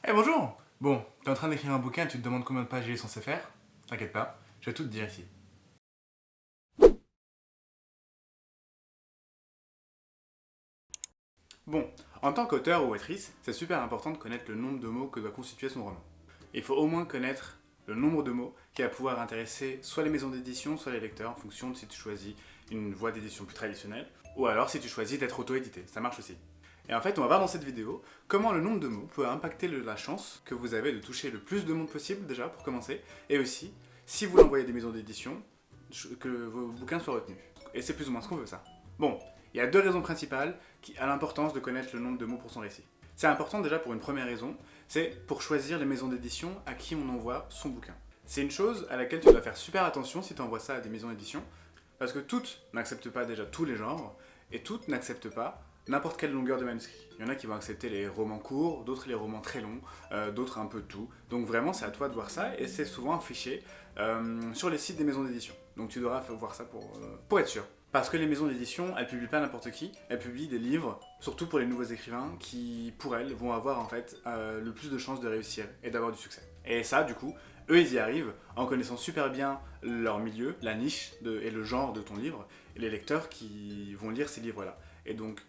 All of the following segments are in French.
Eh bonjour. Bon, t'es en train d'écrire un bouquin, tu te demandes combien de pages il est censé faire? T'inquiète pas, je vais tout te dire ici. Bon, en tant qu'auteur ou autrice, c'est super important de connaître le nombre de mots que doit constituer son roman. Il faut au moins connaître le nombre de mots qui va pouvoir intéresser soit les maisons d'édition, soit les lecteurs, en fonction de si tu choisis une voie d'édition plus traditionnelle, ou alors si tu choisis d'être auto-édité, ça marche aussi. Et en fait, on va voir dans cette vidéo comment le nombre de mots peut impacter la chance que vous avez de toucher le plus de monde possible, déjà, pour commencer, et aussi, si vous l'envoyez à des maisons d'édition, que vos bouquins soient retenus. Et c'est plus ou moins ce qu'on veut, ça. Bon, il y a deux raisons principales à l'importance de connaître le nombre de mots pour son récit. C'est important déjà pour une première raison, c'est pour choisir les maisons d'édition à qui on envoie son bouquin. C'est une chose à laquelle tu dois faire super attention si tu envoies ça à des maisons d'édition, parce que toutes n'acceptent pas déjà tous les genres, et toutes n'acceptent pas n'importe quelle longueur de manuscrit. Il y en a qui vont accepter les romans courts, d'autres les romans très longs, d'autres un peu de tout. Donc vraiment, c'est à toi de voir ça, et c'est souvent affiché sur les sites des maisons d'édition. Donc tu devras voir ça pour être sûr. Parce que les maisons d'édition, elles publient pas n'importe qui, elles publient des livres, surtout pour les nouveaux écrivains, qui, pour elles, vont avoir en fait le plus de chances de réussir et d'avoir du succès. Et ça, du coup, eux, ils y arrivent en connaissant super bien leur milieu, la niche et le genre de ton livre, et les lecteurs qui vont lire ces livres-là. Et donc,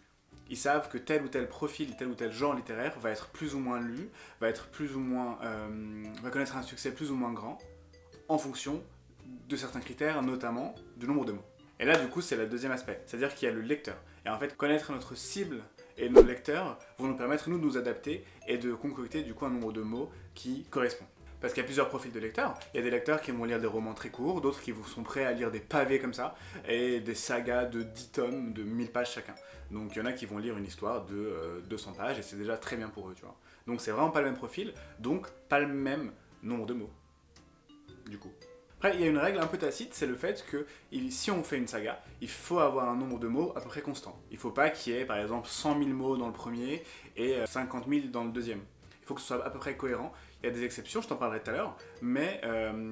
ils savent que tel ou tel profil, tel ou tel genre littéraire va être plus ou moins lu, va être plus ou moins, va connaître un succès plus ou moins grand, en fonction de certains critères, notamment du nombre de mots. Et là, du coup, c'est le deuxième aspect, c'est-à-dire qu'il y a le lecteur. Et en fait, connaître notre cible et nos lecteurs vont nous permettre, nous, de nous adapter et de concocter, du coup, un nombre de mots qui correspond. Parce qu'il y a plusieurs profils de lecteurs. Il y a des lecteurs qui vont lire des romans très courts, d'autres qui sont prêts à lire des pavés comme ça, et des sagas de 10 tomes, de 1000 pages chacun. Donc il y en a qui vont lire une histoire de 200 pages, et c'est déjà très bien pour eux, tu vois. Donc c'est vraiment pas le même profil, donc pas le même nombre de mots, du coup. Après, il y a une règle un peu tacite, c'est le fait que si on fait une saga, il faut avoir un nombre de mots à peu près constant. Il ne faut pas qu'il y ait par exemple 100 000 mots dans le premier et 50 000 dans le deuxième. Il faut que ce soit à peu près cohérent. Il y a des exceptions, je t'en parlerai tout à l'heure, mais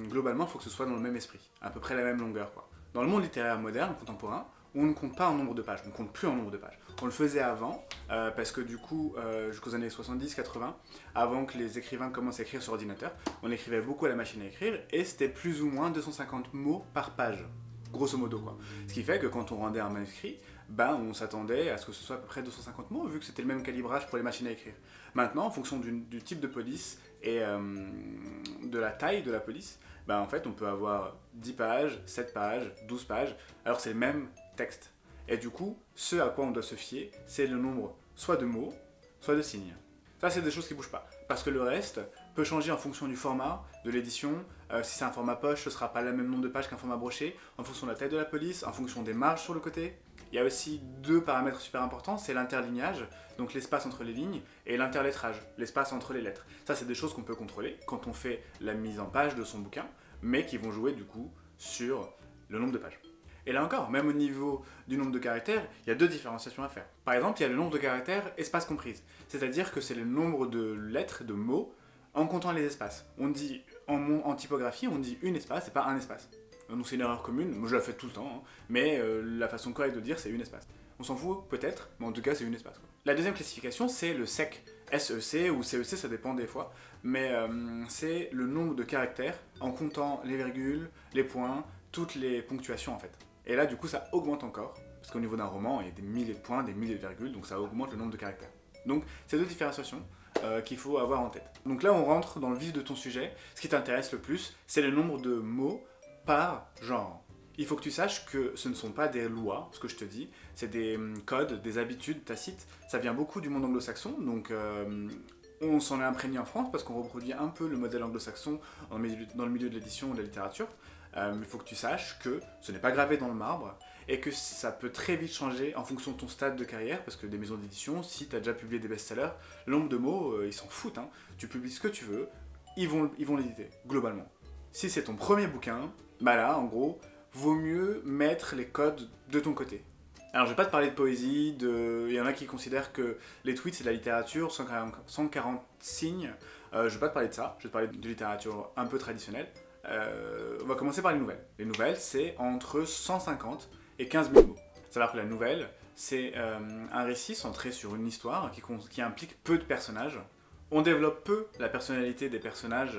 globalement, il faut que ce soit dans le même esprit, à peu près la même longueur, quoi. Dans le monde littéraire moderne, contemporain, on ne compte pas en nombre de pages, on ne compte plus en nombre de pages. On le faisait avant, parce que du coup, jusqu'aux années 70-80, avant que les écrivains commencent à écrire sur ordinateur, on écrivait beaucoup à la machine à écrire, et c'était plus ou moins 250 mots par page, grosso modo quoi. Ce qui fait que quand on rendait un manuscrit, ben on s'attendait à ce que ce soit à peu près 250 mots, vu que c'était le même calibrage pour les machines à écrire. Maintenant, en fonction du type de police et de la taille de la police, ben en fait on peut avoir 10 pages, 7 pages, 12 pages, alors c'est le même texte. Et du coup, ce à quoi on doit se fier, c'est le nombre soit de mots, soit de signes. Ça, c'est des choses qui ne bougent pas. Parce que le reste peut changer en fonction du format, de l'édition. Si c'est un format poche, ce ne sera pas le même nombre de pages qu'un format broché, en fonction de la taille de la police, en fonction des marges sur le côté. Il y a aussi deux paramètres super importants, c'est l'interlignage, donc l'espace entre les lignes, et l'interlettrage, l'espace entre les lettres. Ça, c'est des choses qu'on peut contrôler quand on fait la mise en page de son bouquin, mais qui vont jouer du coup sur le nombre de pages. Et là encore, même au niveau du nombre de caractères, il y a deux différenciations à faire. Par exemple, il y a le nombre de caractères espace comprise. C'est-à-dire que c'est le nombre de lettres, de mots, en comptant les espaces. On dit, en typographie, on dit une espace et pas un espace. Donc c'est une erreur commune, moi je la fais tout le temps, hein, mais la façon correcte de dire c'est une espace. On s'en fout peut-être, mais en tout cas c'est une espace, quoi. La deuxième classification c'est le SEC. SEC ou CEC, ça dépend des fois, mais c'est le nombre de caractères en comptant les virgules, les points, toutes les ponctuations en fait. Et là, du coup, ça augmente encore, parce qu'au niveau d'un roman, il y a des milliers de points, des milliers de virgules, donc ça augmente le nombre de caractères. Donc, c'est deux différenciations qu'il faut avoir en tête. Donc là, on rentre dans le vif de ton sujet. Ce qui t'intéresse le plus, c'est le nombre de mots par genre. Il faut que tu saches que ce ne sont pas des lois, ce que je te dis, c'est des codes, des habitudes tacites. Ça vient beaucoup du monde anglo-saxon, donc on s'en est imprégné en France parce qu'on reproduit un peu le modèle anglo-saxon dans le milieu de l'édition ou de la littérature. Il faut que tu saches que ce n'est pas gravé dans le marbre et que ça peut très vite changer en fonction de ton stade de carrière, parce que des maisons d'édition, si tu as déjà publié des best-sellers, le nombre de mots, ils s'en foutent, hein. Tu publies ce que tu veux, ils vont l'éditer, globalement. Si c'est ton premier bouquin, bah là, en gros, vaut mieux mettre les codes de ton côté. Alors je vais pas te parler de poésie, il y en a qui considèrent que les tweets c'est de la littérature, 140 signes, je vais pas te parler de ça, je vais te parler de littérature un peu traditionnelle. On va commencer par les nouvelles. Les nouvelles, c'est entre 150 et 15 000 mots. C'est-à-dire que la nouvelle, c'est un récit centré sur une histoire qui implique peu de personnages. On développe peu la personnalité des personnages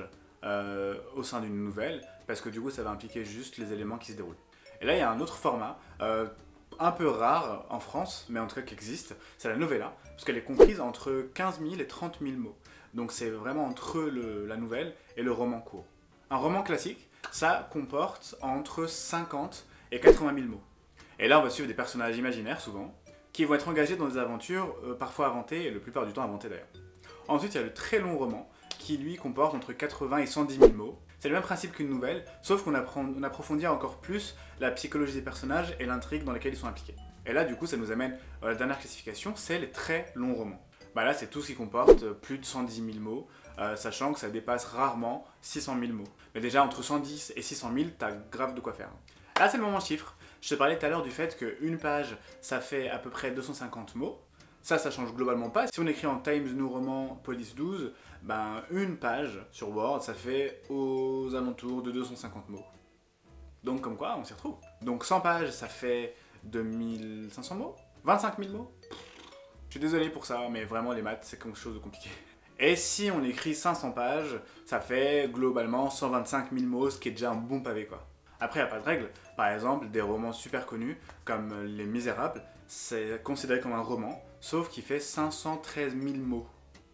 au sein d'une nouvelle, parce que du coup ça va impliquer juste les éléments qui se déroulent. Et là il y a un autre format, un peu rare en France, mais en tout cas qui existe, c'est la novella, parce qu'elle est comprise entre 15 000 et 30 000 mots. Donc c'est vraiment entre la nouvelle et le roman court. Un roman classique, ça comporte entre 50 et 80 000 mots. Et là on va suivre des personnages imaginaires souvent, qui vont être engagés dans des aventures parfois inventées, et la plupart du temps inventées d'ailleurs. Ensuite il y a le très long roman, qui lui comporte entre 80 et 110 000 mots. C'est le même principe qu'une nouvelle, sauf qu'on approfondit encore plus la psychologie des personnages et l'intrigue dans laquelle ils sont impliqués. Et là, du coup, ça nous amène à la dernière classification, c'est les très longs romans. Bah là, c'est tout ce qui comporte plus de 110 000 mots, sachant que ça dépasse rarement 600 000 mots. Mais déjà, entre 110 et 600 000, t'as grave de quoi faire. Là, c'est le moment chiffre. Je te parlais tout à l'heure du fait qu'une page, ça fait à peu près 250 mots. Ça change globalement pas. Si on écrit en Times New Roman Police 12, ben une page sur Word, ça fait aux alentours de 250 mots. Donc comme quoi, on s'y retrouve. Donc 100 pages, ça fait 2500 mots 25 000 mots. Je suis désolé pour ça, mais vraiment les maths, c'est quelque chose de compliqué. Et si on écrit 500 pages, ça fait globalement 125 000 mots, ce qui est déjà un bon pavé quoi. Après, il n'y a pas de règle. Par exemple, des romans super connus, comme Les Misérables, c'est considéré comme un roman, sauf qu'il fait 513 000 mots.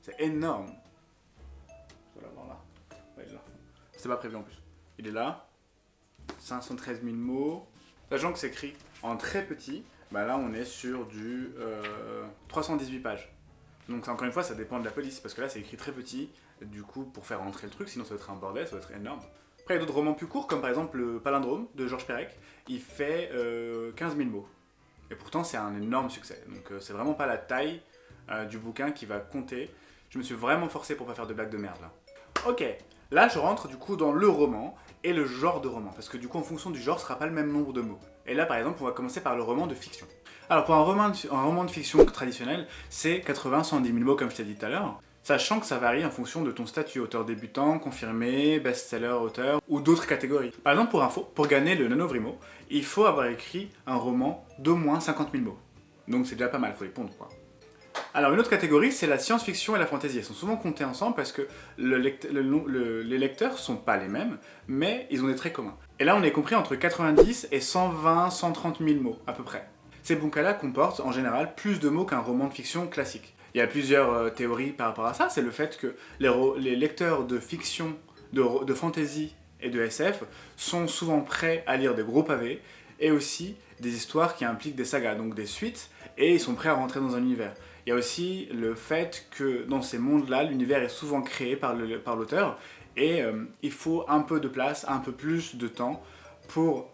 C'est énorme. Je dois l'avoir là. Ouais, il est là. C'était pas prévu en plus. Il est là. 513 000 mots. Sachant que c'est écrit en très petit, bah là on est sur du 318 pages. Donc encore une fois, ça dépend de la police, parce que là c'est écrit très petit, du coup pour faire rentrer le truc, sinon ça va être un bordel, ça va être énorme. Après il y a d'autres romans plus courts, comme par exemple le Palindrome de Georges Perec, il fait 15 000 mots. Et pourtant c'est un énorme succès, donc c'est vraiment pas la taille du bouquin qui va compter. Je me suis vraiment forcé pour pas faire de blagues de merde là. Ok, là je rentre du coup dans le roman et le genre de roman, parce que du coup en fonction du genre, ce sera pas le même nombre de mots. Et là par exemple, on va commencer par le roman de fiction. Alors pour un roman de fiction traditionnel, c'est 80-110 000 mots comme je t'ai dit tout à l'heure, sachant que ça varie en fonction de ton statut, auteur débutant, confirmé, best-seller, auteur, ou d'autres catégories. Par exemple pour info, pour gagner le Nanovrimo, il faut avoir écrit un roman d'au moins 50 000 mots. Donc c'est déjà pas mal, faut les pondre quoi. Alors une autre catégorie, c'est la science-fiction et la fantasy. Elles sont souvent comptées ensemble parce que les lecteurs sont pas les mêmes, mais ils ont des traits communs. Et là on est compris entre 90 et 120-130 000 mots à peu près. Ces bouquins-là comportent en général plus de mots qu'un roman de fiction classique. Il y a plusieurs théories par rapport à ça, c'est le fait que les lecteurs de fiction, de fantasy et de SF sont souvent prêts à lire des gros pavés et aussi des histoires qui impliquent des sagas, donc des suites, et ils sont prêts à rentrer dans un univers. Il y a aussi le fait que dans ces mondes-là, l'univers est souvent créé par l'auteur, et il faut un peu de place, un peu plus de temps pour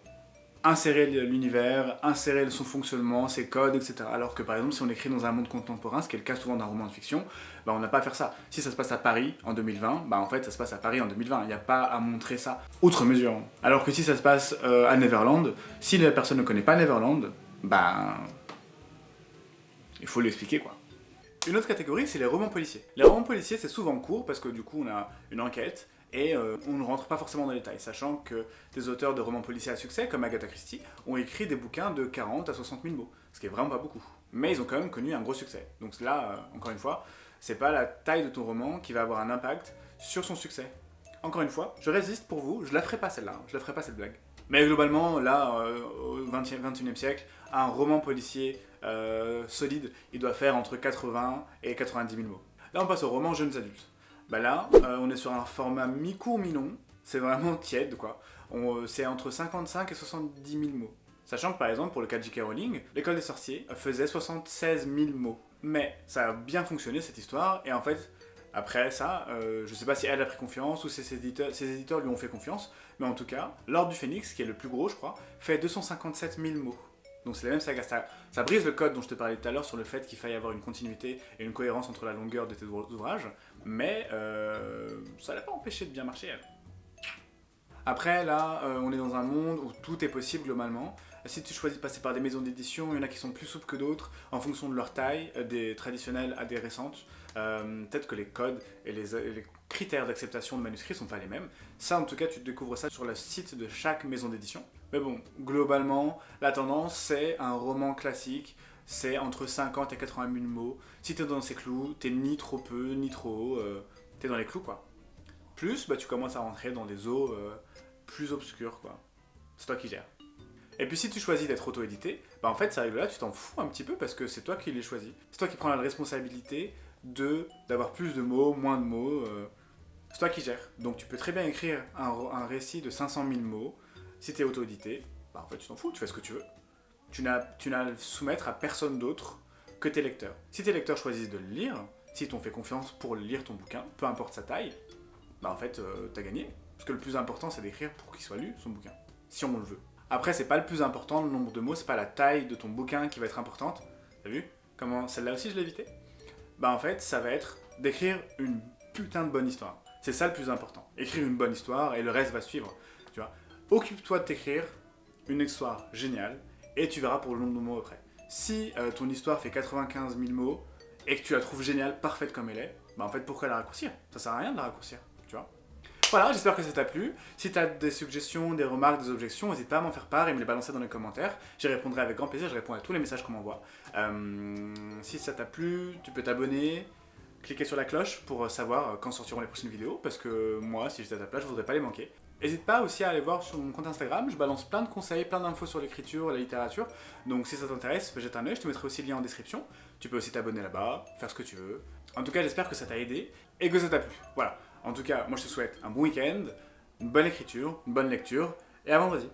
insérer l'univers, insérer son fonctionnement, ses codes, etc. Alors que par exemple, si on écrit dans un monde contemporain, ce qui est le cas souvent d'un roman de fiction, bah, on n'a pas à faire ça. Si ça se passe à Paris en 2020, bah, en fait ça se passe à Paris en 2020, il n'y a pas à montrer ça outre mesure. Alors que si ça se passe à Neverland, si la personne ne connaît pas Neverland, bah il faut lui expliquer quoi. Une autre catégorie, c'est les romans policiers. Les romans policiers, c'est souvent court parce que du coup, on a une enquête et on ne rentre pas forcément dans les détails, sachant que des auteurs de romans policiers à succès, comme Agatha Christie, ont écrit des bouquins de 40 à 60 000 mots, ce qui est vraiment pas beaucoup. Mais ils ont quand même connu un gros succès. Donc là, encore une fois, c'est pas la taille de ton roman qui va avoir un impact sur son succès. Encore une fois, je résiste pour vous, je la ferai pas celle-là, je la ferai pas cette blague. Mais globalement, là, au XXIe siècle, un roman policier solide, il doit faire entre 80 et 90 000 mots. Là, on passe au roman jeunes adultes. Bah là, on est sur un format mi-court, mi-long. C'est vraiment tiède, quoi. C'est entre 55 et 70 000 mots. Sachant que, par exemple, pour le cas de J.K. Rowling, L'École des sorciers faisait 76 000 mots. Mais ça a bien fonctionné, cette histoire, et en fait, après ça, je sais pas si elle a pris confiance ou si ses éditeurs lui ont fait confiance, mais en tout cas, l'Ordre du Phénix, qui est le plus gros, je crois, fait 257 000 mots. Donc c'est la même saga. Ça brise le code dont je te parlais tout à l'heure sur le fait qu'il faille avoir une continuité et une cohérence entre la longueur de tes ouvrages, mais ça l'a pas empêché de bien marcher. Après, là, on est dans un monde où tout est possible globalement. Si tu choisis de passer par des maisons d'édition, il y en a qui sont plus souples que d'autres en fonction de leur taille, des traditionnelles à des récentes. Peut-être que les codes et les critères d'acceptation de manuscrits sont pas les mêmes. Ça, en tout cas, tu découvres ça sur le site de chaque maison d'édition. Mais bon, globalement, la tendance, c'est un roman classique c'est entre 50 et 80 000 mots. Si t'es dans ces clous, t'es ni trop peu, ni trop haut, t'es dans les clous, quoi. Plus, bah, tu commences à rentrer dans des eaux plus obscures, quoi. C'est toi qui gères. Et puis si tu choisis d'être auto-édité, bah en fait, ces règles-là, tu t'en fous un petit peu parce que c'est toi qui les choisis. C'est toi qui prends la responsabilité d'avoir plus de mots, moins de mots. C'est toi qui gères. Donc tu peux très bien écrire un récit de 500 000 mots. Si tu es auto-édité, bah en fait, tu t'en fous, tu fais ce que tu veux. Tu n'as à le soumettre à personne d'autre que tes lecteurs. Si tes lecteurs choisissent de le lire, s'ils t'ont fait confiance pour lire ton bouquin, peu importe sa taille, bah en fait, t'as gagné. Parce que le plus important, c'est d'écrire pour qu'il soit lu, son bouquin. Si on le veut. Après, c'est pas le plus important, le nombre de mots, c'est pas la taille de ton bouquin qui va être importante. T'as vu comment celle-là aussi je l'ai évité? Bah en fait, ça va être d'écrire une putain de bonne histoire. C'est ça le plus important. Écrire une bonne histoire et le reste va suivre. Tu vois. Occupe-toi de t'écrire une histoire géniale et tu verras pour le nombre de mots après. Si ton histoire fait 95 000 mots et que tu la trouves géniale, parfaite comme elle est, bah en fait pourquoi la raccourcir? Ça sert à rien de la raccourcir, tu vois. Voilà, j'espère que ça t'a plu. Si tu as des suggestions, des remarques, des objections, n'hésite pas à m'en faire part et me les balancer dans les commentaires. J'y répondrai avec grand plaisir, je réponds à tous les messages qu'on m'envoie. Si ça t'a plu, tu peux t'abonner, cliquer sur la cloche pour savoir quand sortiront les prochaines vidéos, parce que moi, si j'étais à ta place, je voudrais pas les manquer. N'hésite pas aussi à aller voir sur mon compte Instagram, je balance plein de conseils, plein d'infos sur l'écriture, la littérature. Donc si ça t'intéresse, jette un œil, je te mettrai aussi le lien en description. Tu peux aussi t'abonner là-bas, faire ce que tu veux. En tout cas, j'espère que ça t'a aidé et que ça t'a plu. Voilà. En tout cas, moi je te souhaite un bon week-end, une bonne écriture, une bonne lecture, et à vendredi.